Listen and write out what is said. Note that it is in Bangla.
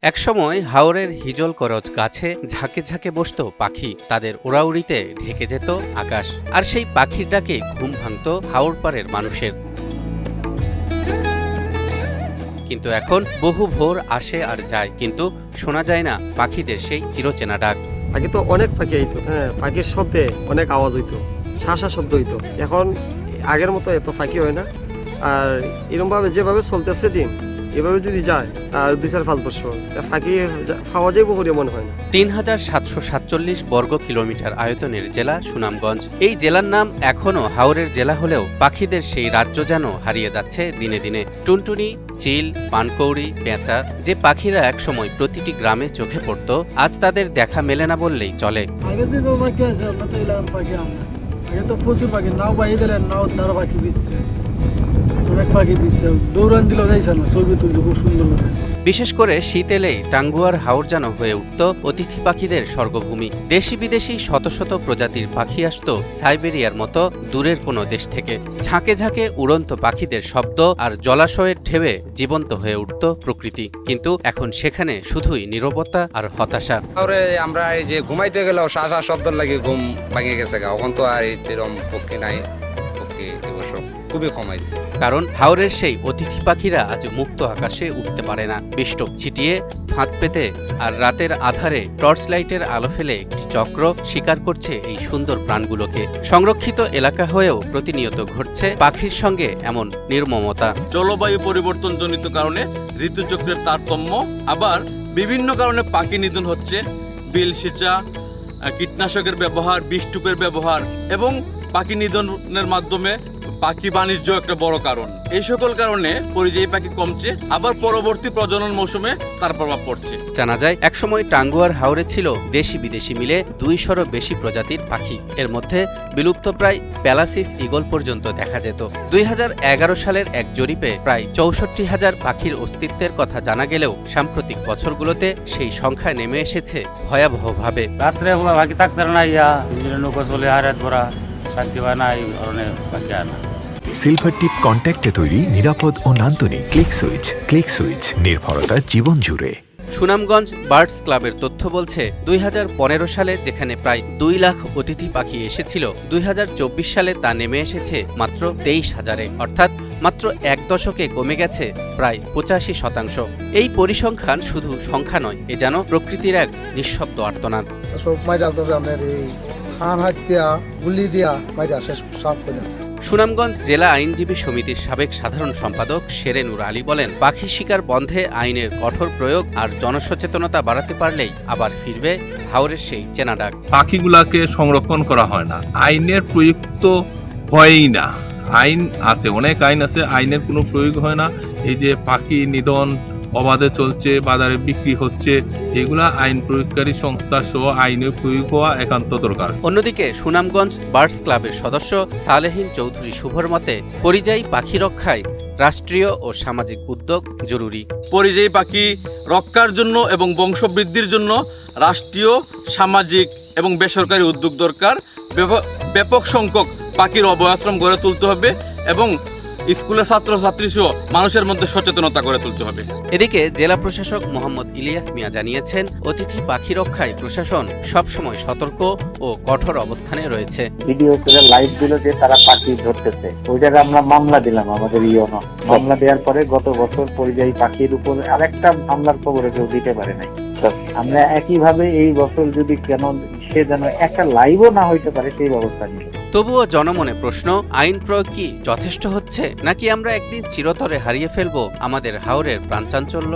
একসময় হাওরের হিজল করচ গাছে ঝাঁকে ঝাঁকে বসত পাখি, তাদের ওড়াউড়িতে ঢেকে যেত আকাশ। আর সেই পাখির ডাকে ঘুম ভাঙত হাওর পাড়ের মানুষের। কিন্তু এখন বহু ভোর আসে আর যায়, কিন্তু শোনা যায় না পাখিদের সেই চিরচেনা ডাক। আগে তো অনেক পাখি হইতো, পাখির শব্দে অনেক আওয়াজ হইতো, শাঁসা শব্দ হইতো। এখন আগের মতো এত পাখি হয় না। আর এরকমভাবে যেভাবে চলতেছে দিন, এভাবে যদি যায় আর 2-4-5 বছর পাখি পাওয়া যাইব বলে মনে হয় না। ৩,৭৪৭ বর্গ কিলোমিটার আয়তনের জেলা সুনামগঞ্জ। এই জেলার নাম এখনও হাওরের জেলা হলেও পাখিদের সেই রাজ্য যেন হারিয়ে যাচ্ছে দিনে দিনে। টুনটুনি, চিল, পানকৌড়ি, পেঁচা, যে পাখিরা একসময় প্রতিটি গ্রামে চোখে পড়ত, আজ তাদের দেখা মেলে না বললেই চলে। আগে যে পাখি আছে আমরা তো এলাম পাখি আমরা আগে তো প্রচুর পাখি, নাও বাইরে দিলেন নাও তারা পাখি দিচ্ছে, অনেক পাখি দিচ্ছে, দৌড়ান দিল যাইছে না, ছবি তুলছে খুব সুন্দর লাগে। বিশেষ করে শীত এলেই টাঙ্গুয়ার হাওর যেন হয়ে উঠত অতিথি পাখিদের স্বর্গভূমি। দেশি বিদেশি শত শত প্রজাতির পাখি আসত সাইবেরিয়ার মতো দূরের কোনো দেশ থেকে। ঝাঁকে ঝাঁকে উড়ন্ত পাখিদের শব্দ আর জলাশয়ের ঢেউয়ে জীবন্ত হয়ে উঠত প্রকৃতি। কিন্তু এখন সেখানে শুধুই নীরবতা আর হতাশা। আমরা এই যে ঘুমাইতে গেলেও শাঁসা শব্দ লাগে ঘুম ভাঙে গেছে, এখন তো আর এরকম পক্ষী নাই, পক্ষী খুবই কমাইছে। কারণ হাওরের সেই অতিথি পাখিরা আজ মুক্ত আকাশে উঠতে পারে না। বিষ্টপ ছিটিয়ে, ফাঁদ পেতে আর রাতের আধারে টর্চ লাইটের আলো ফেলে একটি চক্র শিকার করছে এই সুন্দর প্রাণগুলোকে। সংরক্ষিত এলাকা হয়েও প্রতিনিয়ত ঘটছে পাখির সঙ্গে এমন নির্মমতা। জলবায়ু পরিবর্তনজনিত কারণে ঋতুচক্রের তারতম্য, আবার বিভিন্ন কারণে পাখি নিধন হচ্ছে। বিল সেচা, কীটনাশকের ব্যবহার, বিষটুপের ব্যবহার এবং পাখি নিধনের মাধ্যমে পাখি বাণিজ্য একটা বড় কারণ। এই সকল কারণে পরিযায়ী পাখি কমছে, আবার পরবর্তী প্রজনন মৌসুমে তার প্রভাব পড়ছে। জানা যায় একসময় টাঙ্গুয়ার হাওরে ছিল দেশি বিদেশি মিলে 200-ও বেশি প্রজাতির পাখি। এর মধ্যে বিলুপ্ত প্রায় প্যালাসিস ঈগল পর্যন্ত দেখা যেত। 2011 সালের এক জরিপে প্রায় 64,000 পাখির অস্তিত্বের কথা জানা গেলেও সাম্প্রতিক বছরগুলোতে সেই সংখ্যা নেমে এসেছে ভয়াবহভাবে। রাত্রে পাখি থাকতে না, নৌকা চলে হারাত ভরা, শান্তি হয় না, এই ধরনের পাখি আনা। সিলভার টিপ কন্ট্যাক্টে তৈরি নিরাপদ ও নান্দনিক ক্লিক সুইচ নির্ভরতা জীবন জুড়ে। সুনামগঞ্জ বার্ডস ক্লাবের তথ্য বলছে 2015 সালে যেখানে প্রায় 2 লাখ অতিথি পাখি এসেছিল, 2024 সালে তা নেমে এসেছে মাত্র 23,000-এ, অর্থাৎ মাত্র এক দশকে কমে গেছে প্রায় 85%। এই পরিসংখ্যান শুধু সংখ্যা নয়, এ যেন প্রকৃতির এক নিঃশব্দ আর্তনাদ। সব মাইরা আলতেছে আপনার এই খান হাত দিয়া গুলি দিয়া মাইরা শেষ সাফ করে। সুনামগঞ্জ জেলা আইনজীবী সমিতির সাবেক সাধারণ সম্পাদক শেরে নূর আলী বলেন, পাখি শিকার বন্ধে আইনের কঠোর প্রয়োগ আর জনসচেতনতা বাড়াতে পারলেই আবার ফিরবে হাওরের সেই চেনা ডাক। পাখিগুলাকে সংরক্ষণ করা হয় না, আইনের প্রয়োগ তো হয়ই না। আইন আছে, অনেক আইন আছে, আইনের কোনো প্রয়োগ হয় না। এই যে পাখি নিধন অবাধে চলছে, বাজারে বিক্রি হচ্ছে, এগুলা আইন প্রয়োগকারী সংস্থা সহ আইনের প্রয়োগ হওয়া একান্ত দরকার। অন্যদিকে সুনামগঞ্জ বার্ডস ক্লাবের সদস্য সালেহীন চৌধুরী শুভর মতে, পরিযায়ী পাখি রক্ষায় রাষ্ট্রীয় ও সামাজিক উদ্যোগ জরুরি। পরিযায়ী পাখি রক্ষার জন্য এবং বংশবৃদ্ধির জন্য রাষ্ট্রীয়, সামাজিক এবং বেসরকারি উদ্যোগ দরকার। ব্যাপক সংখ্যক পাখির অভয়াশ্রম গড়ে তুলতে হবে এবং স্কুলের ছাত্রছাত্রী সহ মানুষের মধ্যে সচেতনতা গড়ে তুলতে হবে। এদিকে জেলা প্রশাসক মোহাম্মদ ইলিয়াস মিয়া জানিয়েছেন, অতিথি পাখি রক্ষায় প্রশাসন সবসময় সতর্ক ও কঠোর অবস্থানে রয়েছে। ভিডিও করে লাইভ দিল যে তারা পাখি ধরতেছে, ওইটার আমরা মামলা দিলাম। আমাদের মামলা দেওয়ার পরে গত বছর পরিযায়ী পাখির উপর আরেকটা মামলার খবরে কেউ দিতে পারে নাই। আমরা একইভাবে এই বছর যদি কেন সে যেন একটা লাইভও না হইতে পারে সেই ব্যবস্থা নিল। তবুও জনমনে প্রশ্ন, আইন প্রয়োগ কি যথেষ্ট হচ্ছে, নাকি আমরা একদিন চিরতরে হারিয়ে ফেলবো আমাদের হাওরের প্রাণচাঞ্চল্য?